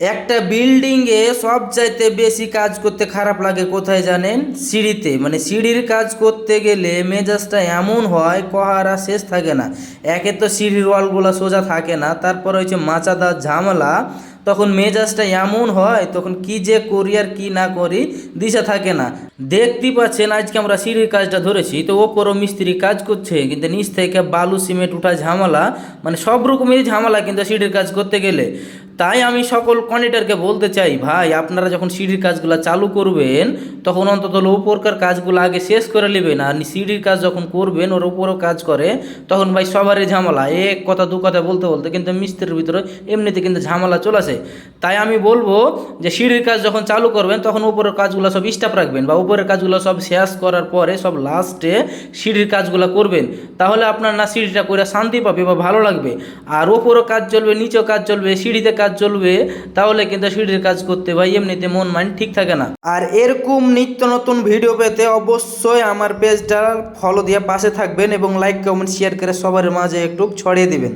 একটা বিল্ডিংয়ে সবচাইতে বেশি কাজ করতে খারাপ লাগে কোথায় জানেন? সিঁড়িতে। মানে সিঁড়ির কাজ করতে গেলে মেজাজটা এমন হয় কহারা শেষ থাকে না। একে তো সিঁড়ির ওয়ালগুলো সোজা থাকে না, তারপর হচ্ছে মাচাদার ঝামেলা। তখন মেজাজটা এমন হয়, তখন কি যে করি আর কি না করি দিশা থাকে না। দেখতেই পাচ্ছেন আজকে আমরা সিঁড়ির কাজটা ধরেছি, তো ওপরও মিস্ত্রি কাজ করছে, কিন্তু নিচ থেকে বালু সিমেন্ট উঠা ঝামেলা। মানে সব রকমেরই ঝামেলা কিন্তু সিঁড়ির কাজ করতে গেলে। তাই আমি সকল কন্ট্রাক্টরকে বলতে চাই, ভাই আপনারা যখন সিঁড়ির কাজগুলো চালু করবেন তখন অন্তত উপরকার কাজগুলো আগে শেষ করে নেবেন। আর সিঁড়ির কাজ যখন করবেন ওর উপরও কাজ করে, তখন ভাই সবারই ঝামেলা। এক কথা দু কথা বলতে বলতে কিন্তু মিস্ত্রির ভিতরে এমনিতে কিন্তু ঝামেলা চলে আসে। তাই আমি বলবো যে সিঁড়ির কাজ যখন চালু করবেন তখন উপরের কাজগুলো সব স্টাপ রাখবেন, বা উপরের কাজগুলো সব শেষ করার পরে সব লাস্টে সিঁড়ির কাজগুলো করবেন। তাহলে আপনার না সিঁড়িটা করে শান্তি পাবে বা ভালো লাগবে। আর ওপরও কাজ চলবে, নিচেও কাজ চলবে, সিঁড়িতে কাজ চলবে, তাহলে কিন্তু সিঁড়ির কাজ করতে ভাই এমনিতে মন মাইন্ড ঠিক থাকে না। আর এরকম নিত্য নতুন ভিডিও পেতে অবশ্যই আমার পেজটা ফলো দিয়ে পাশে থাকবেন এবং লাইক কমেন্ট শেয়ার করে সবার মাঝে একটু ছড়িয়ে দিবেন।